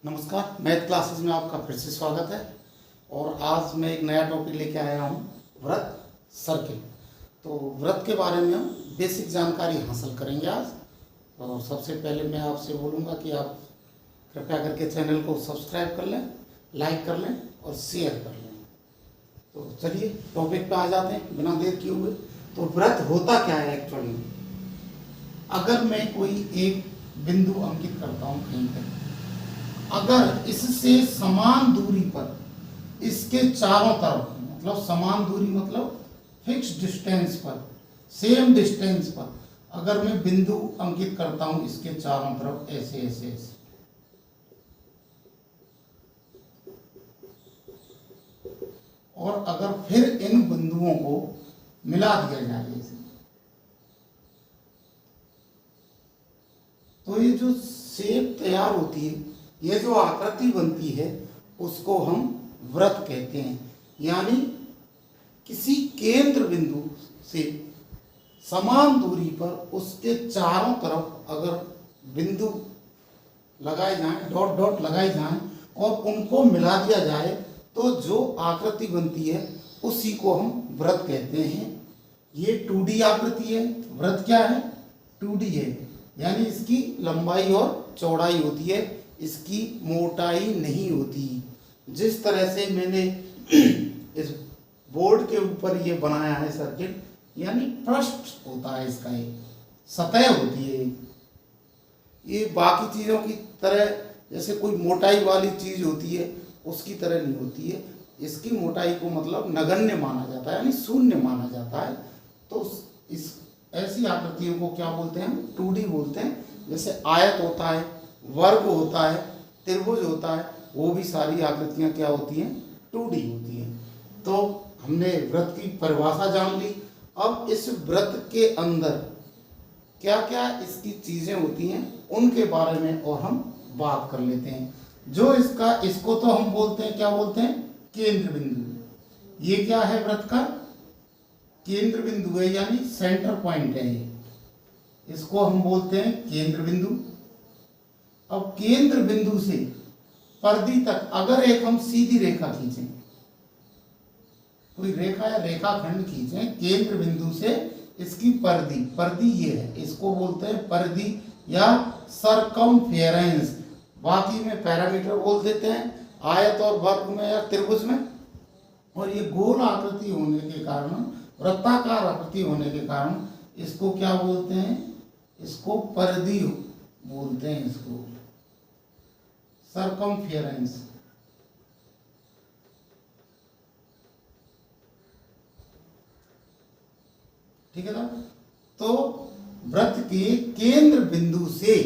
नमस्कार, math classes में आपका फिर से स्वागत है। और आज मैं एक नया टॉपिक लेके आया हूँ, व्रत सर्किल। तो व्रत के बारे में हम बेसिक जानकारी हासिल करेंगे आज। और सबसे पहले मैं आपसे बोलूँगा कि आप कृपया करके चैनल को सब्सक्राइब कर लें, लाइक कर लें और शेयर कर लें। तो चलिए टॉपिक पे आ जाते हैं बिना देर किए हुए। तो व्रत होता क्या है एक्चुअली? अगर मैं कोई एक बिंदु अंकित करता हूँ कहीं पर, अगर इससे समान दूरी पर इसके चारों तरफ, मतलब समान दूरी मतलब फिक्स डिस्टेंस पर, सेम डिस्टेंस पर अगर मैं बिंदु अंकित करता हूं इसके चारों तरफ ऐसे ऐसे ऐसे, और अगर फिर इन बिंदुओं को मिला दिया जाए ऐसे, तो ये जो शेप तैयार होती है, ये जो आकृति बनती है, उसको हम व्रत कहते हैं। यानी किसी केंद्र बिंदु से समान दूरी पर उसके चारों तरफ अगर बिंदु लगाए जाएं, डॉट डॉट लगाए जाएं और उनको मिला दिया जाए, तो जो आकृति बनती है उसी को हम व्रत कहते हैं। ये 2D आकृति है। व्रत क्या है? 2D है, यानी इसकी लंबाई और चौड़ाई होती है, इसकी मोटाई नहीं होती। जिस तरह से मैंने इस बोर्ड के ऊपर ये बनाया है सर्किल, यानी पृष्ठ होता है इसका, एक सतह होती है। ये बाकी चीज़ों की तरह जैसे कोई मोटाई वाली चीज़ होती है उसकी तरह नहीं होती है। इसकी मोटाई को मतलब नगण्य माना जाता है, यानी शून्य माना जाता है। तो इस ऐसी आकृतियों को क्या बोलते हैं? हम 2D बोलते हैं। जैसे आयत होता है, वर्ग होता है, त्रिभुज होता है, वो भी सारी आकृतियां क्या होती हैं? 2D होती हैं। तो हमने व्रत की परिभाषा जान ली। अब इस व्रत के अंदर क्या क्या इसकी चीजें होती हैं उनके बारे में और हम बात कर लेते हैं। जो इसको तो हम बोलते हैं, क्या बोलते हैं? केंद्र बिंदु। ये क्या है? व्रत का केंद्र बिंदु है, यानी सेंटर पॉइंट है ये। इसको हम बोलते हैं केंद्र बिंदु। अब केंद्र बिंदु से परिधि तक अगर एक हम सीधी रेखा खींचें, कोई रेखा या रेखाखंड खींचें केंद्र बिंदु से, इसकी परिधि ये है, इसको बोलते हैं परिधि या सरकमफेरेंस। बाकी में पैरामीटर बोल देते हैं, आयत और वर्ग में या त्रिभुज में। और ये गोल आकृति होने के कारण, वृत्ताकार आकृति होने के कारण इसको क्या बोलते हैं? इसको परिधि बोलते हैं, इसको सरकमफेरेंस। ठीक है ना? तो व्रत के केंद्र बिंदु से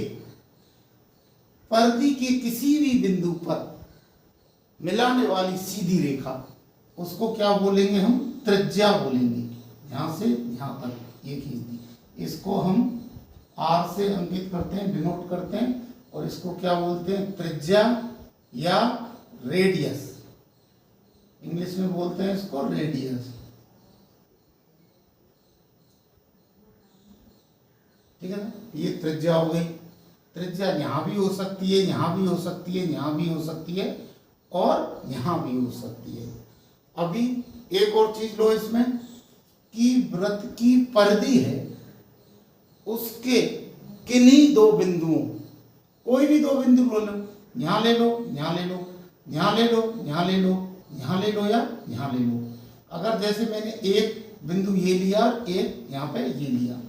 परिधि के किसी भी बिंदु पर मिलाने वाली सीधी रेखा, उसको क्या बोलेंगे? हम त्रिज्या बोलेंगे। यहां से यहां तक ये खींच दी, इसको हम R से अंकित करते हैं, डिनोट करते हैं, और इसको क्या बोलते हैं? त्रिज्या या रेडियस। इंग्लिश में बोलते हैं इसको रेडियस। ठीक है ना? ये त्रिज्या हो गई। त्रिज्या यहां भी हो सकती है, यहां भी हो सकती है, यहां भी हो सकती है और यहां भी हो सकती है। अभी एक और चीज लो इसमें, कि व्रत की परिधि है, उसके किन्हीं दो बिंदुओं, कोई भी दो बिंदु लो, यहां ले लो, यहां ले लो, यहां ले लो, यहां ले लो, यहां ले लो या यहां ले लो। अगर जैसे मैंने एक बिंदु ये लिया और एक यहां पे ये लिया,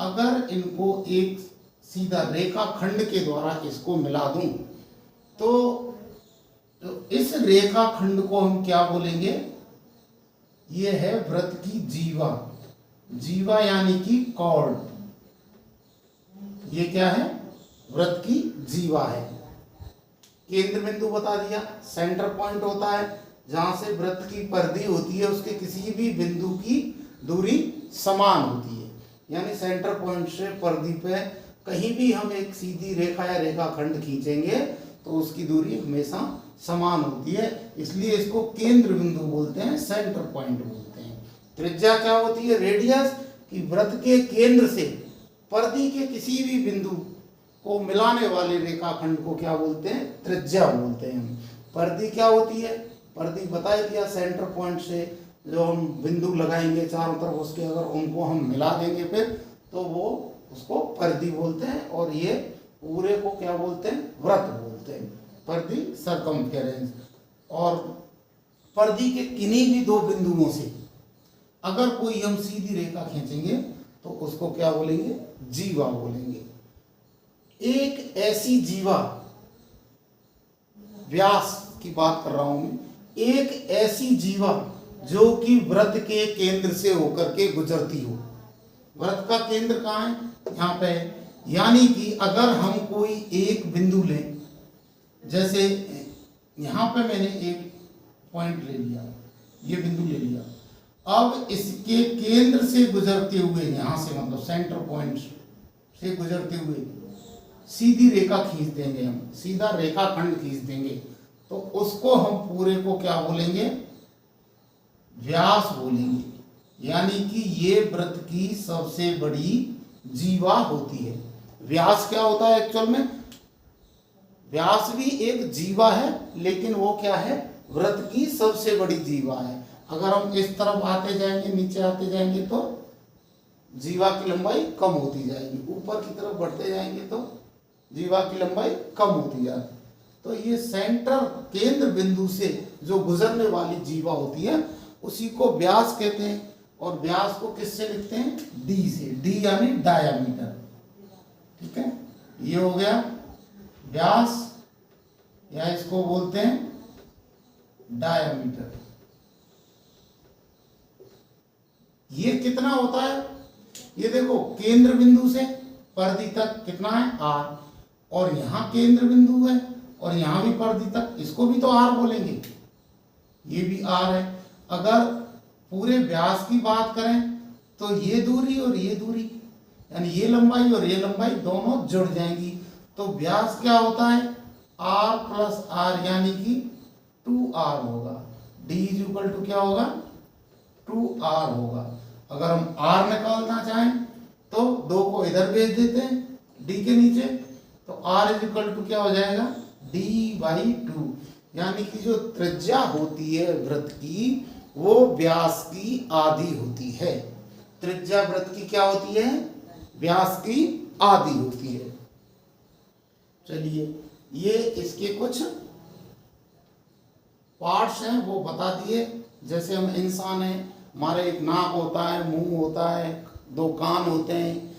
अगर इनको एक सीधा रेखा खंड के द्वारा इसको मिला दूं, तो इस रेखा खंड को हम क्या बोलेंगे? ये है व्रत की जीवा। जीवा यानी कि कॉर्ड। ये क्या है? व्रत की जीवा है। केंद्र बिंदु बता दिया, सेंटर पॉइंट होता है जहां से व्रत की परिधि होती है, उसके किसी भी बिंदु की दूरी समान होती है। यानी सेंटर पॉइंट से परिधि पे कहीं भी हम एक सीधी रेखा या रेखाखंड खींचेंगे तो उसकी दूरी हमेशा समान होती है, इसलिए इसको केंद्र बिंदु बोलते हैं, सेंटर पॉइंट बोलते हैं। त्रिज्या क्या होती है? रेडियस। कि व्रत के केंद्र से परिधि के किसी भी बिंदु को मिलाने वाले रेखाखंड को क्या बोलते हैं? त्रिज्या बोलते हैं हम। परिधि क्या होती है? परिधि बता ही दिया, सेंटर पॉइंट से जो हम बिंदु लगाएंगे चारों तरफ उसके, अगर उनको हम मिला देंगे फिर तो वो उसको परिधि बोलते हैं। और ये पूरे को क्या बोलते हैं? वृत्त बोलते हैं, परिधि सर्कमफेरेंस। और परिधि के किन्हीं भी दो बिंदुओं से अगर कोई हम सीधी रेखा खींचेंगे तो उसको क्या बोलेंगे? जीवा बोलेंगे। एक ऐसी जीवा, व्यास की बात कर रहा हूं मैं, एक ऐसी जीवा जो कि वृत्त के केंद्र से होकर के गुजरती हो। वृत्त का केंद्र कहाँ है? यहाँ पे है। यानी कि अगर हम कोई एक बिंदु लें, जैसे यहाँ पे मैंने एक पॉइंट ले लिया, ये बिंदु ले लिया, अब इसके केंद्र से गुजरते हुए, यहाँ से मतलब सेंटर पॉइंट से गुजरते हुए सीधी रेखा खींच देंगे, हम सीधा रेखाखंड खींच देंगे, तो उसको हम पूरे को क्या बोलेंगे? व्यास बोलेंगे। यानी कि ये वृत्त की सबसे बड़ी जीवा होती है। व्यास क्या होता है एक्चुअल में? व्यास भी एक जीवा है, लेकिन वो क्या है? वृत्त की सबसे बड़ी जीवा है। अगर हम इस तरफ आते जाएंगे, नीचे आते जाएंगे तो जीवा की लंबाई कम होती जाएगी, ऊपर की तरफ बढ़ते जाएंगे तो जीवा की लंबाई कम होती जाएगी। तो ये सेंटर केंद्र बिंदु से जो गुजरने वाली जीवा होती है उसी को व्यास कहते हैं। और व्यास को किससे लिखते हैं? डी से। डी यानी डायामीटर। ठीक है, ये हो गया व्यास, या इसको बोलते हैं डायामीटर। ये कितना होता है? ये देखो, केंद्र बिंदु से परिधि तक कितना है? आर। और यहाँ केंद्र बिंदु है और यहाँ भी परिधि तक, इसको भी तो आर बोलेंगे, ये भी आर है। अगर पूरे व्यास की बात करें तो ये दूरी और ये दूरी, यानी ये लंबाई और ये लंबाई दोनों जुड़ जाएंगी, तो व्यास क्या होता है? आर प्लस आर, यानी कि 2r होगा। d इज इक्वल टू क्या होगा? 2r होगा। अगर हम r निकालना चाहें तो 2 को इधर भेज देते हैं d के नीचे, तो r इज इक्वल टू क्या हो जाएगा? d/2। यानी कि जो त्रिज्या होती है वृत्त की वो व्यास की आधी होती है। त्रिज्या वृत्त की क्या होती है? व्यास की आधी होती है। चलिए, ये इसके कुछ पार्ट्स हैं वो बता दिए। जैसे हम इंसान हैं, हमारे एक नाक होता है, मुंह होता है, 2 कान होते हैं,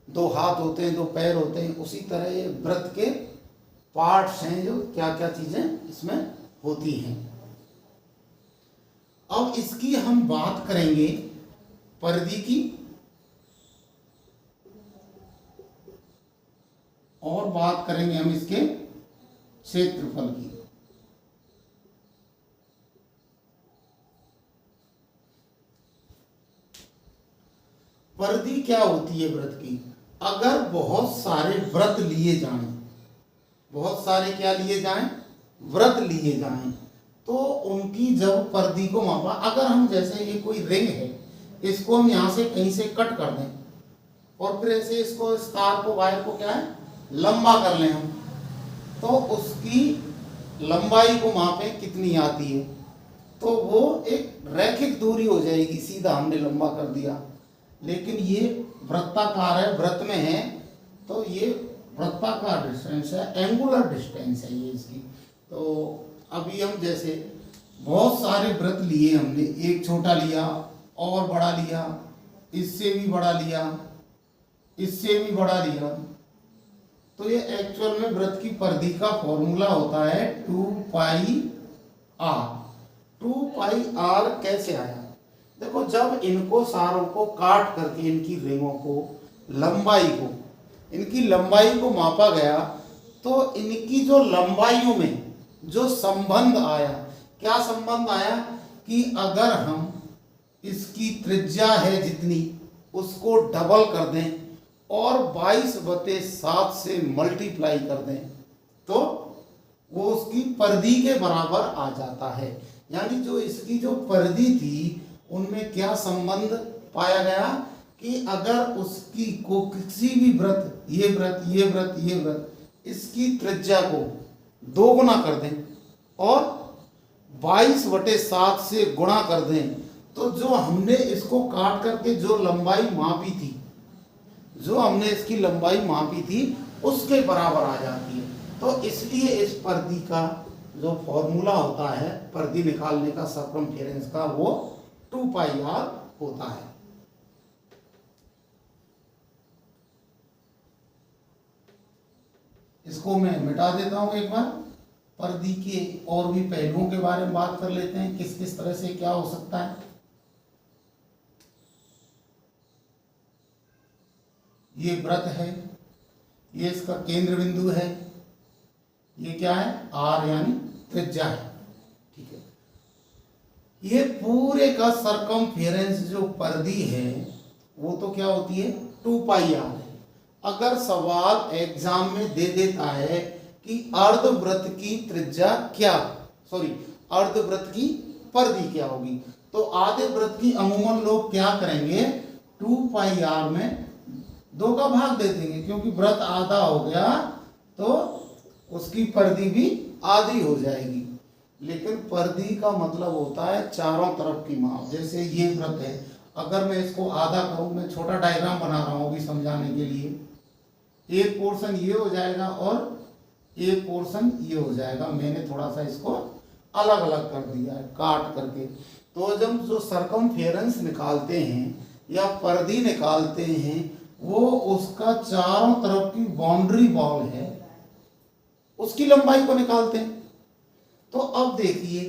2 हाथ होते हैं, 2 पैर होते हैं, उसी तरह ये वृत्त के पार्ट्स हैं जो क्या क्या चीजें इसमें होती हैं। अब इसकी हम बात करेंगे परिधि की, और बात करेंगे हम इसके क्षेत्रफल की। परिधि क्या होती है वृत्त की? अगर बहुत सारे वृत्त लिए जाएं, बहुत सारे क्या लिए जाएं? वृत्त लिए जाएं, तो उनकी जब परिधि को मापा, अगर हम जैसे ये कोई रिंग है, इसको हम यहाँ से कहीं से कट कर दें और फिर ऐसे इसको, इस तार को, वायर को क्या है, लंबा कर लें हम, तो उसकी लंबाई को मापें कितनी आती है, तो वो एक रैखिक दूरी हो जाएगी, सीधा हमने लंबा कर दिया। लेकिन ये वृत्ताकार है, वृत्त में है, तो ये वृत्ताकार डिस्टेंस है, एंगुलर डिस्टेंस है ये इसकी। तो अभी हम जैसे बहुत सारे वृत्त लिए हमने, एक छोटा लिया और बड़ा लिया, इससे भी बड़ा लिया, इससे भी बड़ा लिया, तो ये एक्चुअल में वृत्त की परिधि का फॉर्मूला होता है 2πr। 2πr कैसे आया? देखो, जब इनको सारों को काट करके इनकी रिंगों को, लंबाई को, इनकी लंबाई को मापा गया, तो इनकी जो लंबाइयों में जो संबंध आया, क्या संबंध आया कि अगर हम इसकी त्रिज्या है जितनी, उसको डबल कर दें और 22/7 से मल्टीप्लाई कर दें, तो वो उसकी परिधि के बराबर आ जाता है। यानी जो इसकी जो परिधि थी उनमें क्या संबंध पाया गया कि अगर उसकी को किसी भी व्रत, ये व्रत, ये व्रत, ये व्रत, इसकी त्रिज्या को 2 गुना कर दें और 22/7 से गुणा कर दें, तो जो हमने इसको काट करके जो लंबाई मापी थी, जो हमने इसकी लंबाई मापी थी, उसके बराबर आ जाती है। तो इसलिए इस परिधि का जो फॉर्मूला होता है परिधि निकालने का सर्कमफेरेंस का, वो 2πr होता है। इसको मैं मिटा देता हूं एक बार। परिधि के और भी पहलुओं के बारे में बात कर लेते हैं, किस किस तरह से क्या हो सकता है। ये वृत्त है, ये इसका केंद्र बिंदु है, ये क्या है, r यानी त्रिज्या है, ठीक है। ये पूरे का सर्कमफेरेंस जो परिधि है वो तो क्या होती है, 2πr है। अगर सवाल एग्जाम में दे देता है कि अर्धवृत्त की त्रिज्या क्या, अर्धवृत्त की परिधि क्या होगी, तो आधे वृत्त की अमूमन लोग क्या करेंगे, 2πr में 2 का भाग दे देंगे, क्योंकि वृत्त आधा हो गया तो उसकी परिधि भी आधी हो जाएगी। लेकिन परिधि का मतलब होता है चारों तरफ की माप। जैसे ये वृत्त है, अगर मैं इसको आधा करूं, मैं छोटा डायग्राम बना रहा हूं अभी समझाने के लिए, एक पोर्शन ये हो जाएगा और एक पोर्शन ये हो जाएगा। मैंने थोड़ा सा इसको अलग अलग कर दिया है काट करके। तो जब जो सर्कमफेरेंस निकालते हैं या परिधि निकालते हैं, वो उसका चारों तरफ की बाउंड्री वॉल है, उसकी लंबाई को निकालते हैं। तो अब देखिए,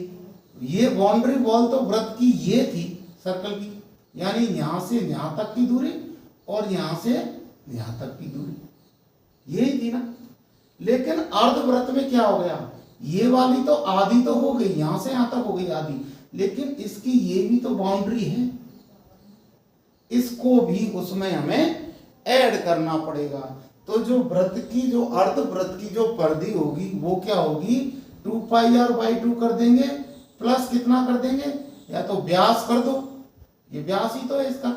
ये बाउंड्री वॉल तो वृत्त की ये थी, सर्कल की, यानी यहां से यहां तक की दूरी और यहां से यहां तक की दूरी, यही थी ना। लेकिन अर्धवृत्त में क्या हो गया, ये वाली तो आधी तो हो गई, यहां से यहां तक हो गई आधी, लेकिन इसकी ये भी तो बाउंड्री है, इसको भी उसमें हमें ऐड करना पड़ेगा। तो जो वृत्त की, जो अर्धवृत्त की जो परिधि होगी वो क्या होगी, 2πr/2 कर देंगे, प्लस कितना कर देंगे, या तो व्यास कर दो, ये व्यास ही तो है इसका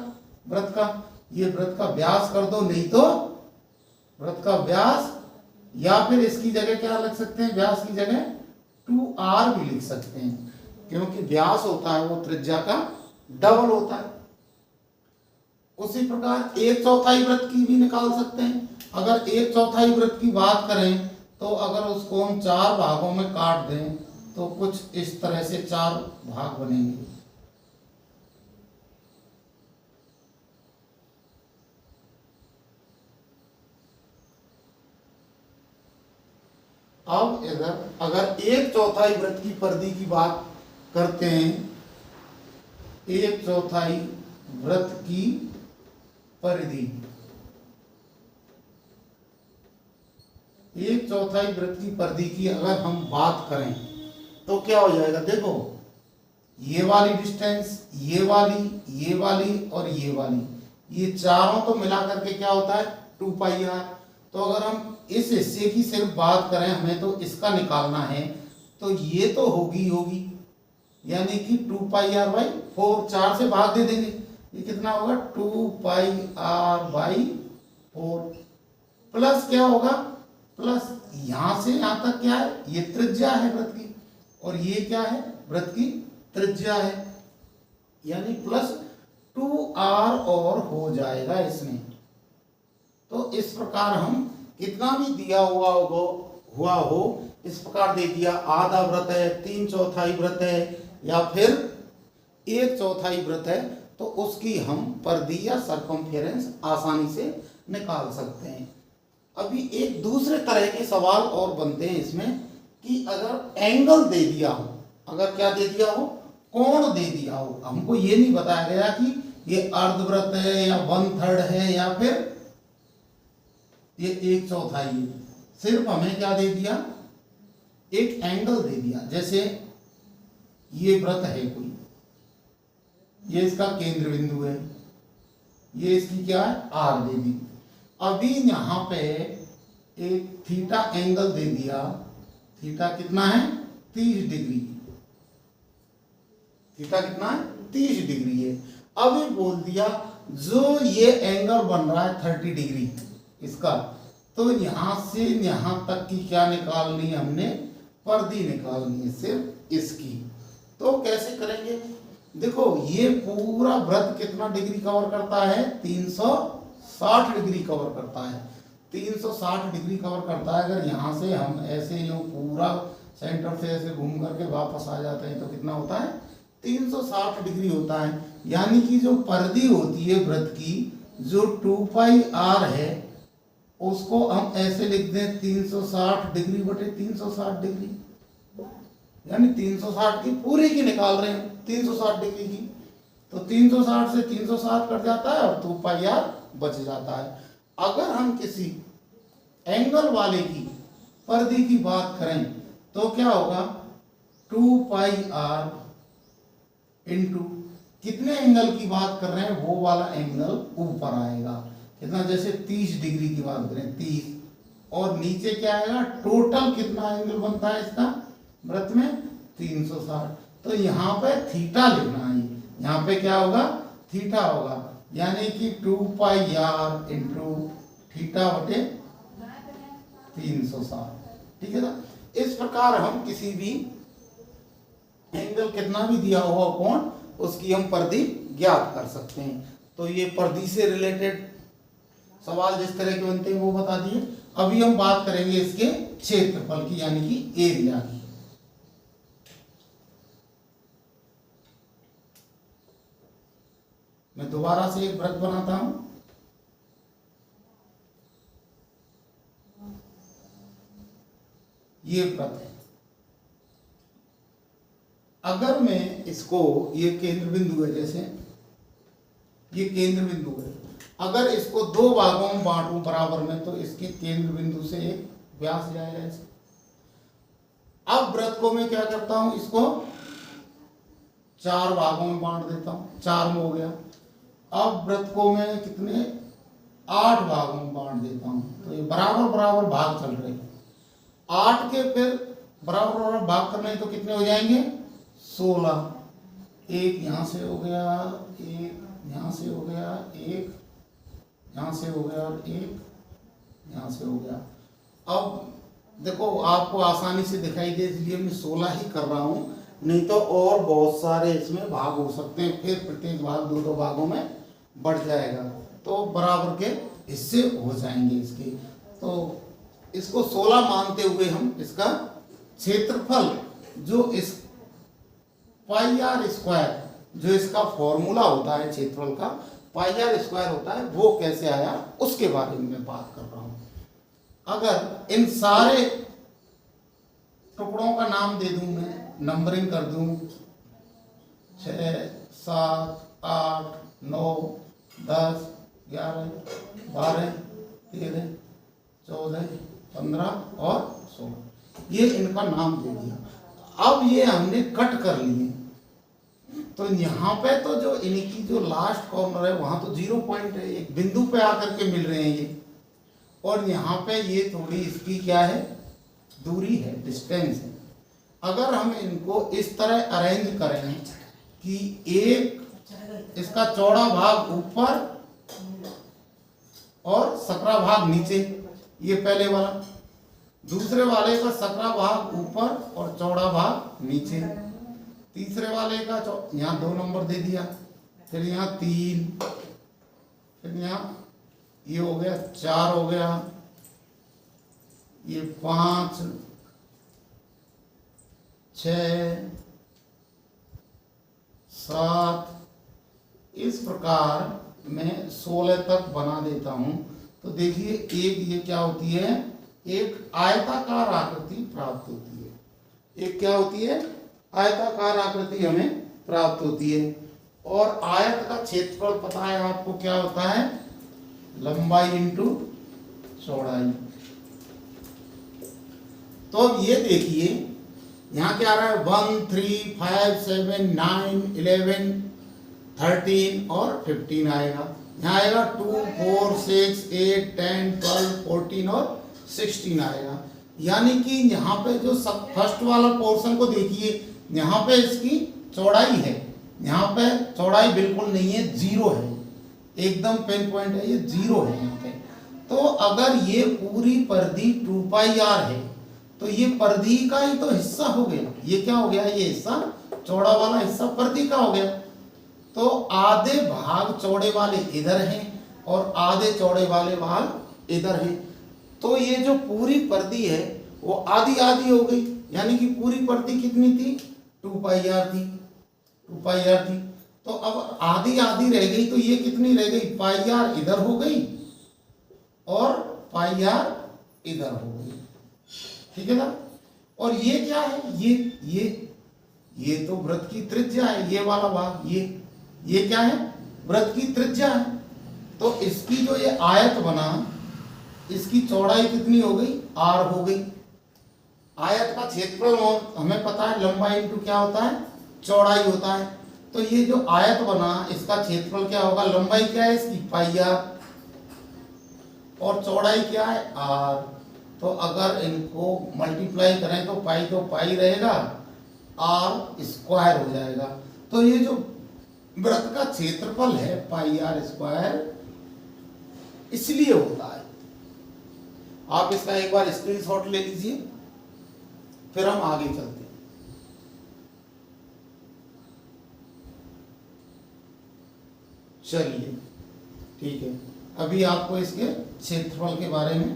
वृत्त का, ये वृत्त का व्यास कर दो, नहीं तो वृत्त का व्यास, या फिर इसकी जगह क्या लिख सकते हैं, व्यास की जगह 2r भी लिख सकते हैं, क्योंकि व्यास होता है वो त्रिज्या का डबल होता है। उसी प्रकार 1/4 वृत्त की भी निकाल सकते हैं। अगर 1/4 वृत्त की बात करें तो अगर उसको हम 4 भागों में काट दें तो कुछ इस तरह से 4 भाग बनेंगे। अब अगर 1/4 वृत्त की परिधि की बात करते हैं, 1/4 वृत्त की परिधि, 1/4 वृत्त की परिधि की अगर हम बात करें तो क्या हो जाएगा, देखो ये वाली डिस्टेंस, ये वाली और ये वाली, ये चारों को मिला करके क्या होता है 2πr। तो अगर हम इस हिस्से की सिर्फ बात करें, हमें तो इसका निकालना है, तो ये तो होगी, यानी कि 2πr/4, 4 से भाग दे देंगे, ये कितना होगा 2πr/4, प्लस क्या होगा, प्लस यहां से यहां तक क्या है, ये त्रिज्या है वृत्त की, और ये क्या है, वृत्त की त्रिज्या है, यानी प्लस 2r और हो जाएगा इसमें। तो इस प्रकार हम कितना भी दिया हुआ हो इस प्रकार दे दिया, आधा वृत्त है, 3/4 वृत्त है, या फिर 1/4 वृत्त है, तो उसकी हम परिधि या सर्कमफेरेंस आसानी से निकाल सकते हैं। अभी एक दूसरे तरह के सवाल और बनते हैं इसमें, कि अगर एंगल दे दिया हो, अगर क्या दे दिया हो, कोण दे दिया हो, हमको ये नहीं बताया गया कि ये अर्धवृत्त है या 1/3 है या फिर ये 1/4 है, सिर्फ हमें क्या दे दिया, एक एंगल दे दिया। जैसे ये वृत्त है कोई, ये इसका केंद्र बिंदु है, ये इसकी क्या है, r दे दी। अभी यहां पे एक थीटा एंगल दे दिया, थीटा कितना है 30 डिग्री, थीटा कितना है 30 डिग्री है। अभी बोल दिया जो ये एंगल बन रहा है 30 डिग्री इसका, तो यहां से यहां तक की क्या निकालनी है हमने, परिधि निकालनी है सिर्फ इसकी। तो कैसे करेंगे, देखो ये पूरा वृत्त कितना डिग्री कवर करता है, 360 डिग्री कवर करता है, 360 डिग्री कवर करता है। अगर यहाँ से हम ऐसे यूं पूरा सेंटर से ऐसे घूम करके वापस आ जाते हैं तो कितना होता है, 360 डिग्री होता है। यानी कि जो परिधि होती है वृत्त की, जो 2 पाई r है, उसको हम ऐसे लिख दें 360 डिग्री बटे 360 डिग्री, यानी 360 की पूरी की निकाल रहे हैं 360 डिग्री की, तो 360 से 360 कट जाता है और 2 पाई r बच जाता है। अगर हम किसी एंगल वाले की परिधि की बात करें तो क्या होगा, 2 पाई r इंटू कितने एंगल की बात कर रहे हैं, वो वाला एंगल ऊपर आएगा कितना, जैसे 30 डिग्री की बात करें 30, और नीचे क्या आएगा, टोटल कितना एंगल बनता है इसका वृत्त में 360। तो यहाँ पे थीटा लिखना है, यहाँ पे क्या होगा, थीटा होगा, यानी कि 2 पाई r इंटू थीटा बटे 360। ठीक है ना। इस प्रकार हम किसी भी एंगल कितना भी दिया हुआ कोण, उसकी हम परिधि ज्ञात कर सकते हैं। तो ये परिधि से रिलेटेड सवाल जिस तरह के बनते हैं वो बता दिए। अभी हम बात करेंगे इसके क्षेत्रफल की, यानी कि एरिया की। मैं दोबारा से एक वृत्त बनाता हूं। ये वृत्त है, अगर मैं इसको, ये केंद्र बिंदु है, जैसे ये केंद्र बिंदु है, अगर इसको 2 भागों में बांटूं बराबर में, तो इसके केंद्र बिंदु से एक व्यास जाएगा ऐसे। अब वृत्त को मैं क्या करता हूं, इसको 4 भागों में बांट देता हूं, 4 में हो गया। अब वृत्त को मैं कितने, 8 भागों में बांट देता हूं, तो ये बराबर बराबर भाग चल रहे हैं। 8 के फिर बराबर बराबर भाग करने हैं तो कितने हो जाएंगे, 16। एक यहां से हो गया, एक यहां से हो गया, एक यहां से हो गया, और एक यहां से हो गया। अब देखो आपको आसानी से दिखाई दे इसलिए मैं 16 ही कर रहा हूं, नहीं तो और बहुत सारे इसमें भाग हो सकते हैं, फिर प्रत्येक भाग 2-2 भागों में बढ़ जाएगा, तो बराबर के हिस्से हो जाएंगे इसके। तो इसको 16 मानते हुए हम इसका क्षेत्रफल, जो इस पाई आर स्क्वायर, जो इसका फॉर्मूला होता है क्षेत्रफल का, पाई आर स्क्वायर होता है, वो कैसे आया उसके बारे में मैं बात कर रहा हूं। अगर इन सारे टुकड़ों का नाम दे दूं, मैं नंबरिंग कर दूं, 6, 7, 8, 9, 10, 11, 12, 13, 14, 15 और 16, ये इनका नाम दे दिया। अब ये हमने कट कर लिए, तो यहाँ पे तो जो इनकी जो लास्ट कॉर्नर है वहां तो 0 पॉइंट है, एक बिंदु पे आकर के मिल रहे हैं ये, और यहाँ पे ये थोड़ी इसकी क्या है, दूरी है, डिस्टेंस है। अगर हम इनको इस तरह अरेंज करें कि एक इसका चौड़ा भाग ऊपर और सकरा भाग नीचे, ये पहले वाला, दूसरे वाले का सकरा भाग ऊपर और चौड़ा भाग नीचे, तीसरे वाले का यहाँ 2 नंबर दे दिया, फिर यहाँ 3, फिर यहाँ ये हो गया 4 हो गया, ये 5, 6, 7, इस प्रकार मैं 16 तक बना देता हूं। तो देखिए एक ये क्या होती है, एक आयताकार आकृति प्राप्त होती है। एक क्या होती है, आयताकार आकृति हमें प्राप्त होती है। और आयत का क्षेत्रफल पता है आपको क्या होता है, लंबाई इंटू चौड़ाई। तो अब ये देखिए यहाँ क्या आ रहा है, 1, 3, 5, 7, 9, 11, 13 और 15 आएगा। यहाँ आएगा 2, 4, 6, 8, 10, 12, 14 और 16 आएगा। यानी कि यहाँ पे जो फर्स्ट वाला पोर्शन को देखिए, यहाँ पे इसकी चौड़ाई है, यहाँ पे चौड़ाई बिल्कुल नहीं है, 0 है। एकदम पेन पॉइंट है, ये 0 है यहाँ पे। तो अगर ये पूरी परिधि 2πr है तो ये परिधि का ही तो हिस्सा हो गया। ये क्या हो गया, ये हिस्सा चौड़ा वाला हिस्सा परिधि का हो गया। तो आधे भाग चौड़े वाले इधर हैं और आधे चौड़े वाले भाग इधर हैं। तो ये जो पूरी परिधि है वो आधी आधी हो गई, यानी कि पूरी परिधि कितनी थी, 2πr थी, 2πr थी। तो अब आधी आधी रह गई, तो ये कितनी रह गई, πr इधर हो गई और πr इधर हो गई, ठीक है ना। और ये क्या है, ये तो वृत्त की त्रिज्या है, ये वाला भाग, ये क्या है, वृत्त की त्रिज्या है। तो इसकी जो ये आयत बना, इसकी चौड़ाई कितनी हो गई, r हो गई। आयत का क्षेत्रफल हमें पता है, लंबाई इंटू क्या होता है, चौड़ाई होता है। तो ये जो आयत बना, इसका क्षेत्रफल क्या होगा, लंबाई क्या है इसकी, πr, और चौड़ाई क्या है, r। तो अगर इनको मल्टीप्लाई करें तो पाई रहेगा, r स्क्वायर हो जाएगा। तो ये जो वृत्त का क्षेत्रफल है πr स्क्वायर इसलिए होता है। आप इसका एक बार स्क्रीनशॉट ले लीजिए, फिर हम आगे चलते हैं। चलिए ठीक है, अभी आपको इसके क्षेत्रफल के बारे में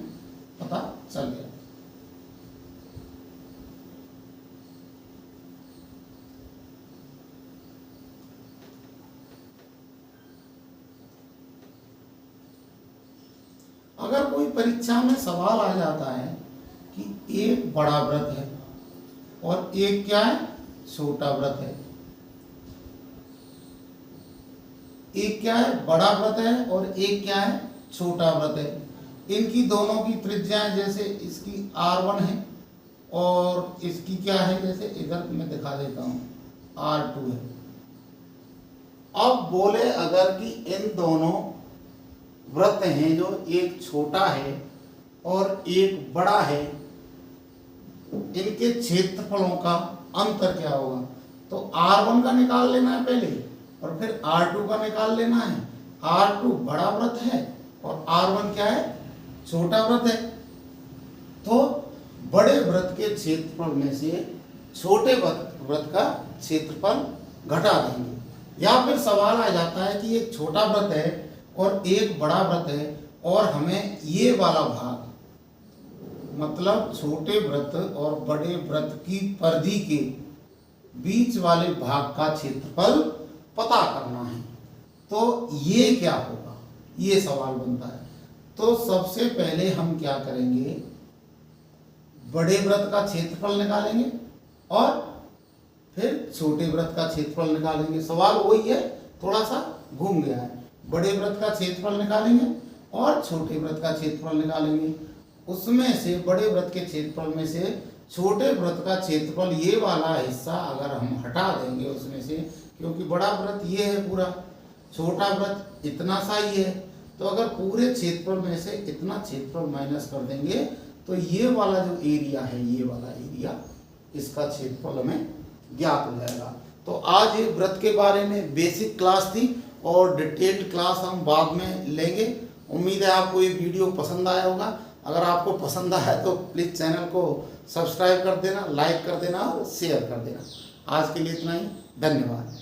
पता चल गया। अगर कोई परीक्षा में सवाल आ जाता है कि एक बड़ा वृत्त है और एक क्या है, छोटा वृत्त है, एक क्या है, बड़ा वृत्त है और एक क्या है, छोटा वृत्त है। इनकी दोनों की त्रिज्याएं, जैसे इसकी r1 है और इसकी क्या है, जैसे इधर मैं दिखा देता हूं, r2 है। अब बोले अगर कि इन दोनों वृत्त हैं, जो एक छोटा है और एक बड़ा है, इनके क्षेत्रफलों का अंतर क्या होगा। तो r1 का निकाल लेना है पहले और फिर r2 का निकाल लेना है। r2 बड़ा वृत्त है और r1 क्या है, छोटा वृत्त है। तो बड़े वृत्त के क्षेत्रफल में से छोटे वृत्त का क्षेत्रफल घटा देंगे। या फिर सवाल आ जाता है कि एक छोटा वृत्त है और एक बड़ा वृत्त है और हमें ये वाला भाग, मतलब छोटे वृत्त और बड़े वृत्त की परिधि के बीच वाले भाग का क्षेत्रफल पता करना है। तो ये क्या होगा, ये सवाल बनता है। तो सबसे पहले हम क्या करेंगे, बड़े वृत्त का क्षेत्रफल निकालेंगे और फिर छोटे वृत्त का क्षेत्रफल निकालेंगे। सवाल वही है, थोड़ा सा घूम गया है। बड़े वृत्त का क्षेत्रफल निकालेंगे और छोटे वृत्त का क्षेत्रफल निकालेंगे। उसमें से बड़े वृत्त के क्षेत्रफल में से छोटे वृत्त का क्षेत्रफल, ये वाला हिस्सा अगर हम हटा देंगे उसमें से, क्योंकि बड़ा वृत्त ये है पूरा, छोटा वृत्त इतना सा ही है, तो अगर पूरे क्षेत्रफल में से इतना क्षेत्रफल माइनस कर देंगे तो ये वाला जो एरिया है, ये वाला एरिया, इसका क्षेत्रफल हमें ज्ञात हो जाएगा। तो आज ये वृत्त के बारे में बेसिक क्लास थी और डिटेल्ड क्लास हम बाद में लेंगे। उम्मीद है आपको ये वीडियो पसंद आया होगा। अगर आपको पसंद आया तो प्लीज़ चैनल को सब्सक्राइब कर देना, लाइक कर देना और शेयर कर देना। आज के लिए इतना ही, धन्यवाद।